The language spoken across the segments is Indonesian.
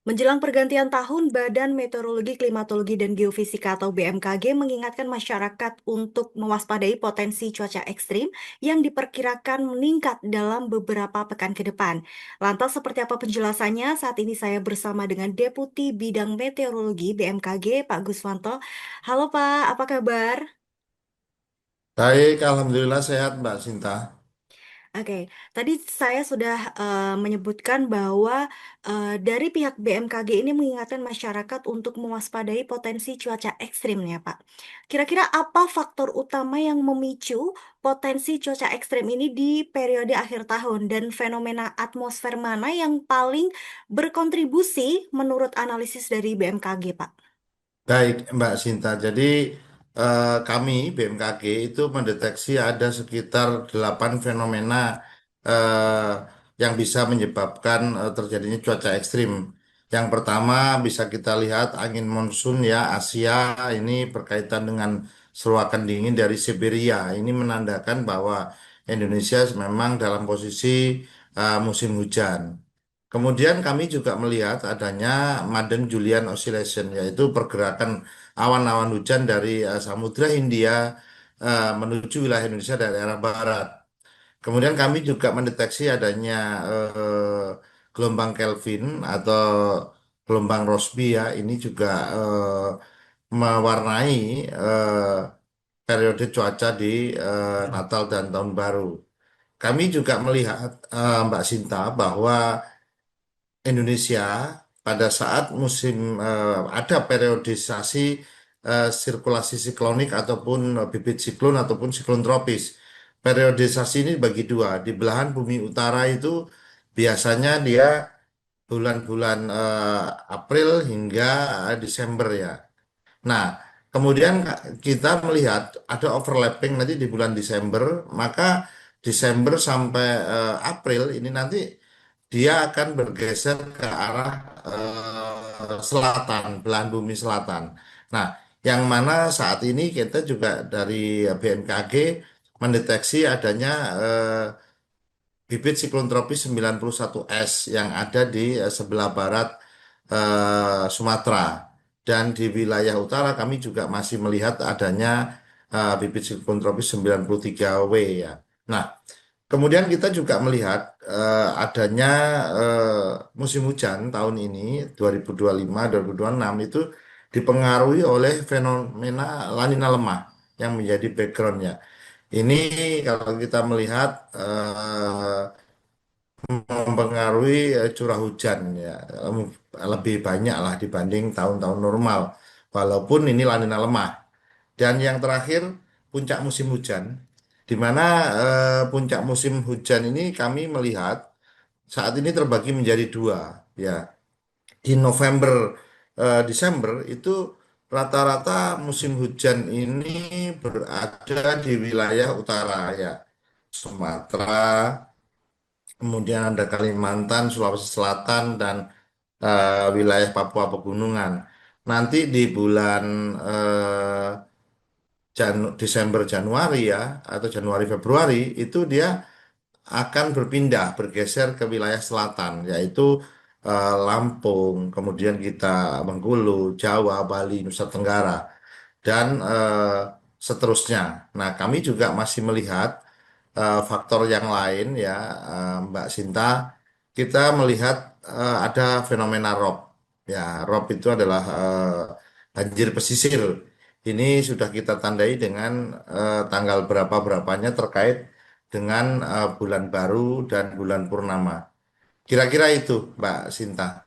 Menjelang pergantian tahun, Badan Meteorologi, Klimatologi, dan Geofisika atau BMKG mengingatkan masyarakat untuk mewaspadai potensi cuaca ekstrim yang diperkirakan meningkat dalam beberapa pekan ke depan. Lantas seperti apa penjelasannya? Saat ini saya bersama dengan Deputi Bidang Meteorologi BMKG, Pak Guswanto. Halo Pak, apa kabar? Baik, Alhamdulillah sehat Mbak Sinta. Oke, tadi saya sudah menyebutkan bahwa dari pihak BMKG ini mengingatkan masyarakat untuk mewaspadai potensi cuaca ekstrim ya, Pak. Kira-kira apa faktor utama yang memicu potensi cuaca ekstrim ini di periode akhir tahun dan fenomena atmosfer mana yang paling berkontribusi menurut analisis dari BMKG, Pak? Baik Mbak Sinta, jadi kami BMKG itu mendeteksi ada sekitar 8 fenomena eh, yang bisa menyebabkan terjadinya cuaca ekstrim. Yang pertama bisa kita lihat angin monsun ya Asia ini berkaitan dengan seruakan dingin dari Siberia. Ini menandakan bahwa Indonesia memang dalam posisi musim hujan. Kemudian kami juga melihat adanya Madden-Julian Oscillation, yaitu pergerakan awan-awan hujan dari Samudra Hindia menuju wilayah Indonesia dari arah barat. Kemudian kami juga mendeteksi adanya gelombang Kelvin atau gelombang Rossby ya, ini juga mewarnai periode cuaca di Natal dan Tahun Baru. Kami juga melihat Mbak Sinta bahwa Indonesia pada saat musim ada periodisasi sirkulasi siklonik ataupun bibit siklon ataupun siklon tropis. Periodisasi ini bagi dua. Di belahan bumi utara itu biasanya dia bulan-bulan April hingga Desember ya. Nah, kemudian kita melihat ada overlapping nanti di bulan Desember, maka Desember sampai April ini nanti dia akan bergeser ke arah selatan, belahan bumi selatan. Nah, yang mana saat ini kita juga dari BMKG mendeteksi adanya bibit siklon tropis 91 S yang ada di sebelah barat Sumatera. Dan di wilayah utara kami juga masih melihat adanya bibit siklon tropis 93 W ya. Nah, kemudian kita juga melihat adanya musim hujan tahun ini 2025-2026 itu dipengaruhi oleh fenomena La Nina lemah yang menjadi backgroundnya. Ini kalau kita melihat mempengaruhi curah hujan ya lebih banyak lah dibanding tahun-tahun normal walaupun ini La Nina lemah. Dan yang terakhir puncak musim hujan di mana puncak musim hujan ini kami melihat saat ini terbagi menjadi dua ya. Di November Desember itu rata-rata musim hujan ini berada di wilayah utara ya. Sumatera, kemudian ada Kalimantan, Sulawesi Selatan, dan wilayah Papua Pegunungan. Nanti di bulan Desember Januari ya, atau Januari Februari, itu dia akan berpindah, bergeser ke wilayah selatan, yaitu Lampung, kemudian kita Bengkulu, Jawa, Bali, Nusa Tenggara, dan seterusnya. Nah, kami juga masih melihat faktor yang lain ya, Mbak Sinta, kita melihat ada fenomena rob. Ya, rob itu adalah banjir pesisir. Ini sudah kita tandai dengan tanggal berapa-berapanya terkait dengan bulan baru dan bulan purnama. Kira-kira itu, Mbak Sinta.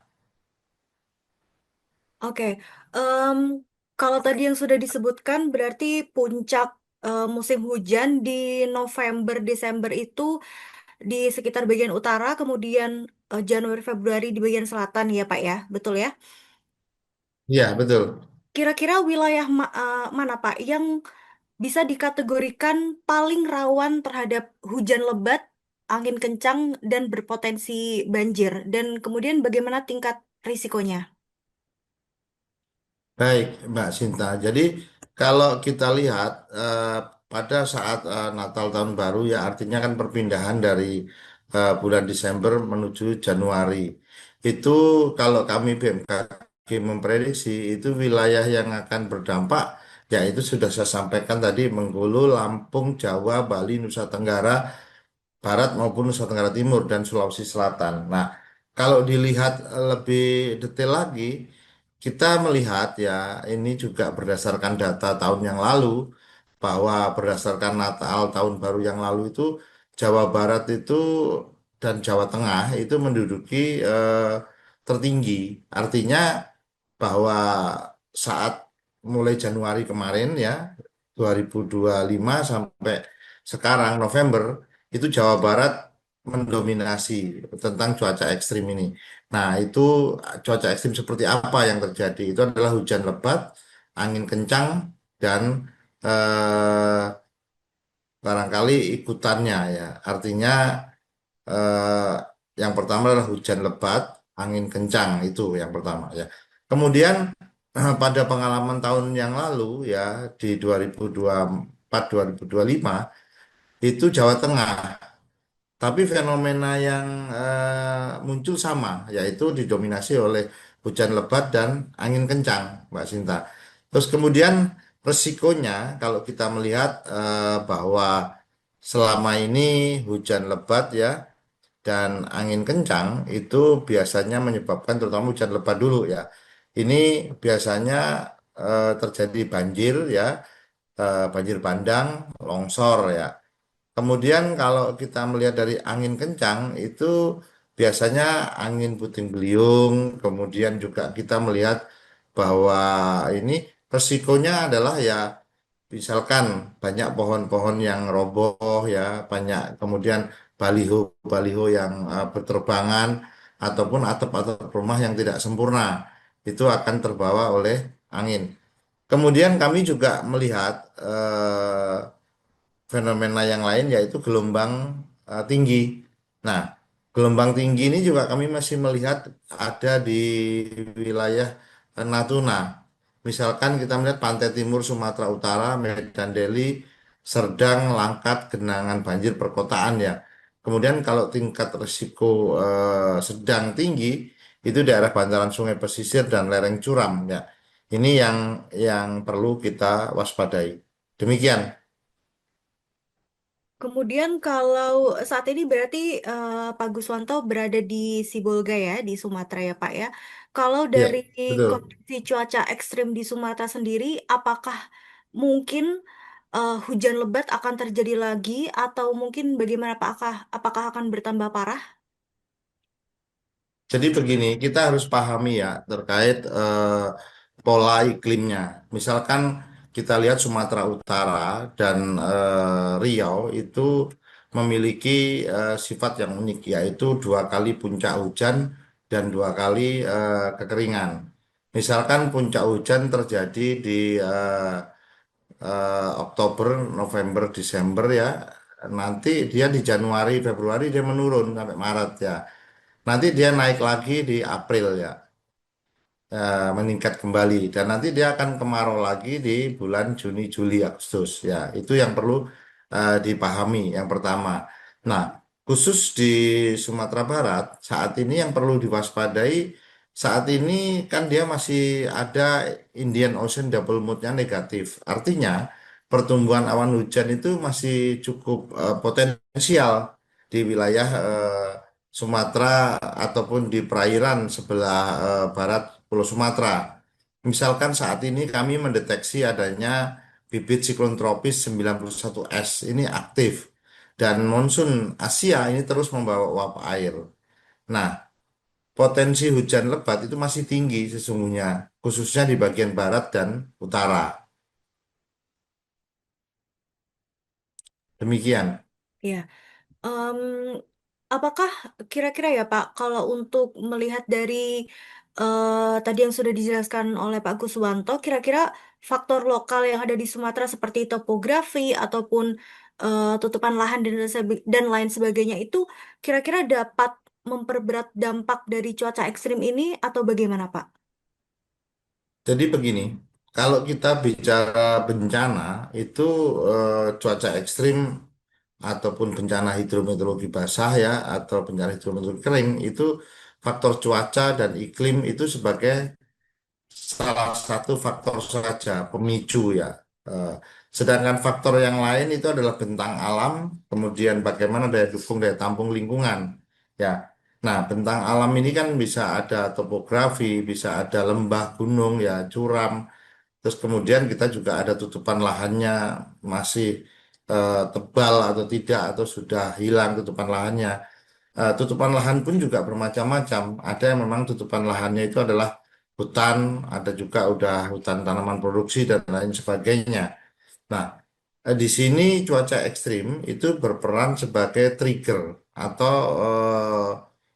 Oke, em, kalau tadi yang sudah disebutkan berarti puncak musim hujan di November Desember itu di sekitar bagian utara, kemudian Januari Februari di bagian selatan ya Pak ya, betul ya? Iya, betul. Kira-kira wilayah mana Pak yang bisa dikategorikan paling rawan terhadap hujan lebat, angin kencang, dan berpotensi banjir? Dan kemudian bagaimana tingkat risikonya? Baik, Mbak Sinta. Jadi kalau kita lihat pada saat Natal tahun baru ya artinya kan perpindahan dari bulan Desember menuju Januari. Itu kalau kami BMKG memprediksi itu wilayah yang akan berdampak yaitu sudah saya sampaikan tadi Bengkulu, Lampung, Jawa, Bali, Nusa Tenggara Barat maupun Nusa Tenggara Timur dan Sulawesi Selatan. Nah, kalau dilihat lebih detail lagi, kita melihat ya ini juga berdasarkan data tahun yang lalu bahwa berdasarkan Natal tahun baru yang lalu itu Jawa Barat itu dan Jawa Tengah itu menduduki tertinggi. Artinya bahwa saat mulai Januari kemarin ya 2025 sampai sekarang November itu Jawa Barat mendominasi tentang cuaca ekstrim ini. Nah, itu cuaca ekstrim seperti apa yang terjadi? Itu adalah hujan lebat, angin kencang, dan eh, barangkali ikutannya ya. Artinya eh, yang pertama adalah hujan lebat, angin kencang itu yang pertama ya. Kemudian pada pengalaman tahun yang lalu ya di 2024 2025 itu Jawa Tengah. Tapi fenomena yang muncul sama, yaitu didominasi oleh hujan lebat dan angin kencang, Mbak Sinta. Terus kemudian resikonya kalau kita melihat bahwa selama ini hujan lebat ya dan angin kencang itu biasanya menyebabkan terutama hujan lebat dulu ya. Ini biasanya terjadi banjir ya, banjir bandang, longsor ya. Kemudian kalau kita melihat dari angin kencang itu biasanya angin puting beliung, kemudian juga kita melihat bahwa ini resikonya adalah ya misalkan banyak pohon-pohon yang roboh ya, banyak kemudian baliho-baliho yang berterbangan ataupun atap-atap rumah yang tidak sempurna itu akan terbawa oleh angin. Kemudian kami juga melihat fenomena yang lain yaitu gelombang tinggi. Nah, gelombang tinggi ini juga kami masih melihat ada di wilayah Natuna. Misalkan kita melihat pantai timur Sumatera Utara, Medan Deli, Serdang, Langkat, genangan banjir perkotaan ya. Kemudian kalau tingkat risiko sedang tinggi itu daerah bantaran sungai pesisir dan lereng curam ya. Ini yang perlu kita waspadai. Demikian. Kemudian kalau saat ini berarti Pak Guswanto berada di Sibolga ya, di Sumatera ya Pak ya. Kalau Ya, dari betul. kondisi cuaca ekstrim di Sumatera sendiri, apakah mungkin hujan lebat akan terjadi lagi atau mungkin bagaimana Pak? Apakah akan bertambah parah? Jadi begini, kita harus pahami ya terkait pola iklimnya. Misalkan kita lihat Sumatera Utara dan Riau itu memiliki sifat yang unik, yaitu dua kali puncak hujan dan dua kali kekeringan. Misalkan puncak hujan terjadi di Oktober, November, Desember ya. Nanti dia di Januari, Februari dia menurun sampai Maret ya. Nanti dia naik lagi di April ya, meningkat kembali dan nanti dia akan kemarau lagi di bulan Juni, Juli, Agustus ya. Itu yang perlu dipahami yang pertama. Nah, khusus di Sumatera Barat saat ini yang perlu diwaspadai saat ini kan dia masih ada Indian Ocean double moodnya negatif. Artinya pertumbuhan awan hujan itu masih cukup potensial di wilayah Sumatera ataupun di perairan sebelah barat Pulau Sumatera. Misalkan saat ini kami mendeteksi adanya bibit siklon tropis 91 S ini aktif dan monsun Asia ini terus membawa uap air. Nah, potensi hujan lebat itu masih tinggi sesungguhnya, khususnya di bagian barat dan utara. Demikian. Ya. apakah kira-kira ya Pak, kalau untuk melihat dari tadi yang sudah dijelaskan oleh Pak Guswanto, kira-kira faktor lokal yang ada di Sumatera seperti topografi ataupun tutupan lahan dan lain sebagainya itu kira-kira dapat memperberat dampak dari cuaca ekstrim ini atau bagaimana Pak? Jadi begini, kalau kita bicara bencana itu cuaca ekstrim ataupun bencana hidrometeorologi basah ya atau bencana hidrometeorologi kering itu faktor cuaca dan iklim itu sebagai salah satu faktor saja pemicu ya. Eh, Sedangkan faktor yang lain itu adalah bentang alam, kemudian bagaimana daya dukung daya tampung lingkungan ya. Nah, bentang alam ini kan bisa ada topografi, bisa ada lembah, gunung ya, curam. Terus kemudian kita juga ada tutupan lahannya masih tebal atau tidak atau sudah hilang tutupan lahannya. Tutupan lahan pun juga bermacam-macam. Ada yang memang tutupan lahannya itu adalah hutan, ada juga udah hutan tanaman produksi dan lain sebagainya. Nah, di sini cuaca ekstrim itu berperan sebagai trigger atau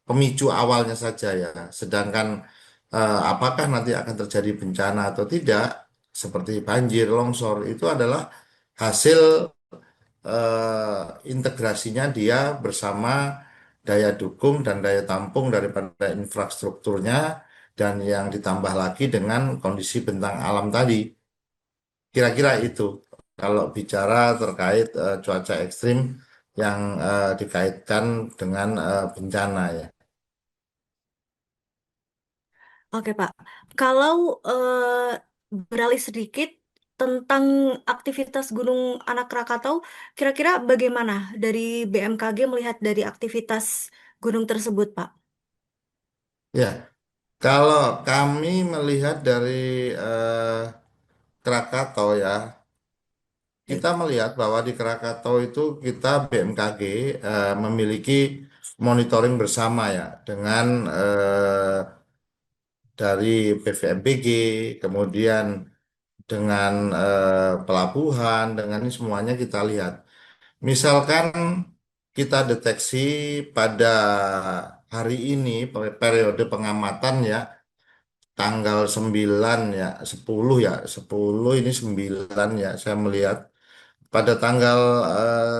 pemicu awalnya saja ya. Sedangkan apakah nanti akan terjadi bencana atau tidak, seperti banjir, longsor, itu adalah hasil integrasinya dia bersama daya dukung dan daya tampung daripada infrastrukturnya dan yang ditambah lagi dengan kondisi bentang alam tadi. Kira-kira itu kalau bicara terkait cuaca ekstrim yang dikaitkan dengan bencana ya. Oke Pak, kalau beralih sedikit tentang aktivitas Gunung Anak Rakatau, kira-kira bagaimana dari BMKG melihat dari aktivitas gunung tersebut, Pak? Ya, kalau kami melihat dari eh, Krakatau ya, Baik. kita melihat bahwa di Krakatau itu kita BMKG memiliki monitoring bersama ya dengan dari PVMBG, kemudian dengan pelabuhan, dengan ini semuanya kita lihat. Misalkan kita deteksi pada hari ini periode pengamatan ya tanggal 9 ya 10 ya 10 ini 9 ya saya melihat pada tanggal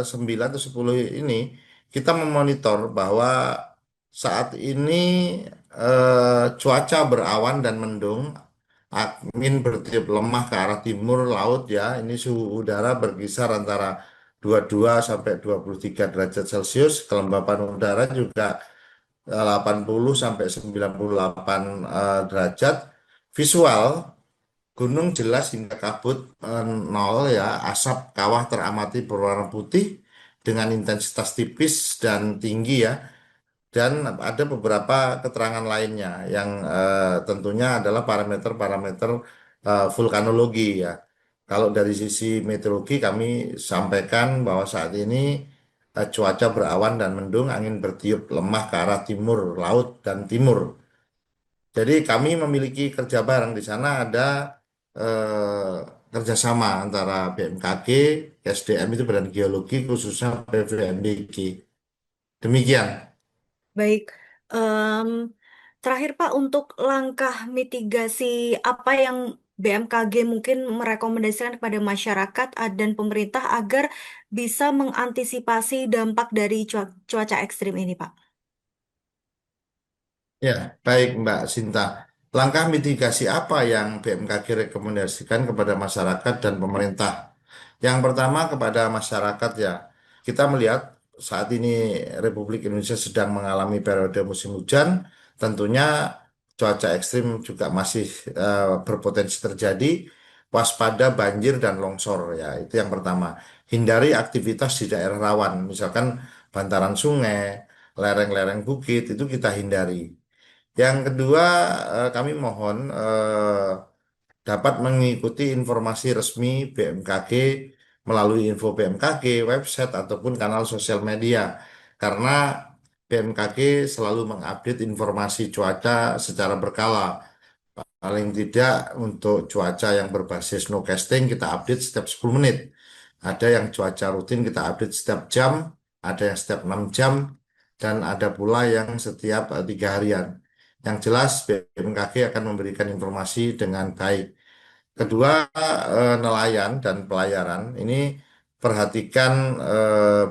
9 atau 10 ini kita memonitor bahwa saat ini cuaca berawan dan mendung, angin bertiup lemah ke arah timur laut ya. Ini suhu udara berkisar antara 22 sampai 23 derajat Celcius, kelembapan udara juga 80 sampai 98 derajat. Visual gunung jelas hingga kabut nol ya, asap kawah teramati berwarna putih dengan intensitas tipis dan tinggi ya. Dan ada beberapa keterangan lainnya yang tentunya adalah parameter-parameter vulkanologi ya. Kalau dari sisi meteorologi kami sampaikan bahwa saat ini cuaca berawan dan mendung, angin bertiup lemah ke arah timur laut dan timur. Jadi kami memiliki kerja bareng di sana ada kerjasama antara BMKG, SDM itu Badan Geologi khususnya PVMBG. Demikian. Baik. Em, Terakhir, Pak, untuk langkah mitigasi apa yang BMKG mungkin merekomendasikan kepada masyarakat dan pemerintah agar bisa mengantisipasi dampak dari cuaca ekstrim ini, Pak? Ya, baik Mbak Sinta. Langkah mitigasi apa yang BMKG rekomendasikan kepada masyarakat dan pemerintah? Yang pertama kepada masyarakat ya, kita melihat saat ini Republik Indonesia sedang mengalami periode musim hujan, tentunya cuaca ekstrim juga masih berpotensi terjadi, waspada banjir dan longsor ya, itu yang pertama. Hindari aktivitas di daerah rawan, misalkan bantaran sungai, lereng-lereng bukit, itu kita hindari. Yang kedua, kami mohon dapat mengikuti informasi resmi BMKG melalui info BMKG, website, ataupun kanal sosial media. Karena BMKG selalu mengupdate informasi cuaca secara berkala. Paling tidak untuk cuaca yang berbasis snowcasting kita update setiap 10 menit. Ada yang cuaca rutin kita update setiap jam, ada yang setiap 6 jam, dan ada pula yang setiap 3 harian. Yang jelas BMKG akan memberikan informasi dengan baik. Kedua, nelayan dan pelayaran ini perhatikan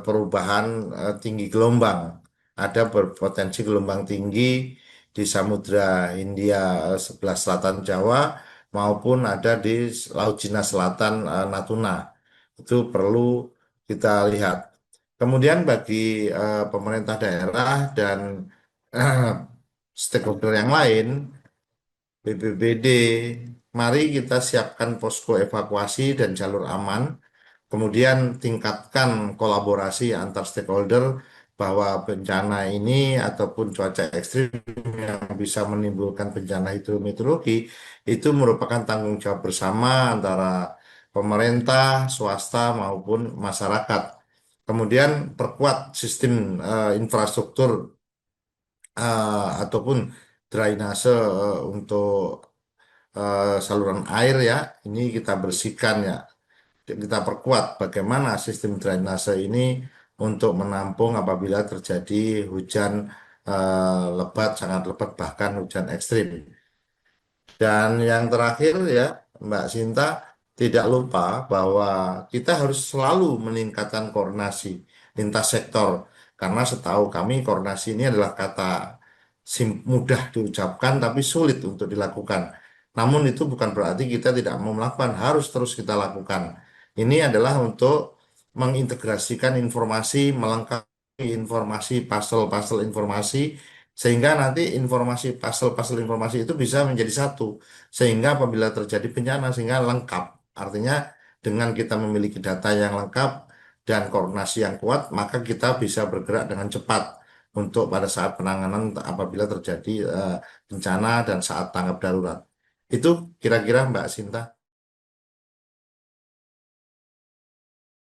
perubahan tinggi gelombang. Ada berpotensi gelombang tinggi di Samudra Hindia sebelah selatan Jawa maupun ada di Laut Cina Selatan Natuna. Itu perlu kita lihat. Kemudian bagi pemerintah daerah dan eh, stakeholder yang lain, BPBD, mari kita siapkan posko evakuasi dan jalur aman, kemudian tingkatkan kolaborasi antar stakeholder bahwa bencana ini ataupun cuaca ekstrim yang bisa menimbulkan bencana hidrometeorologi itu merupakan tanggung jawab bersama antara pemerintah, swasta maupun masyarakat. Kemudian perkuat sistem infrastruktur ataupun drainase untuk saluran air ya, ini kita bersihkan ya, kita perkuat bagaimana sistem drainase ini untuk menampung apabila terjadi hujan lebat, sangat lebat bahkan hujan ekstrim. Dan yang terakhir ya, Mbak Sinta, tidak lupa bahwa kita harus selalu meningkatkan koordinasi lintas sektor. Karena setahu kami koordinasi ini adalah kata mudah diucapkan tapi sulit untuk dilakukan. Namun itu bukan berarti kita tidak mau melakukan, harus terus kita lakukan. Ini adalah untuk mengintegrasikan informasi, melengkapi informasi, puzzle-puzzle informasi, sehingga nanti informasi puzzle-puzzle informasi itu bisa menjadi satu. Sehingga apabila terjadi bencana, sehingga lengkap. Artinya dengan kita memiliki data yang lengkap dan koordinasi yang kuat, maka kita bisa bergerak dengan cepat untuk pada saat penanganan apabila terjadi bencana dan saat tanggap darurat. Itu kira-kira Mbak Sinta.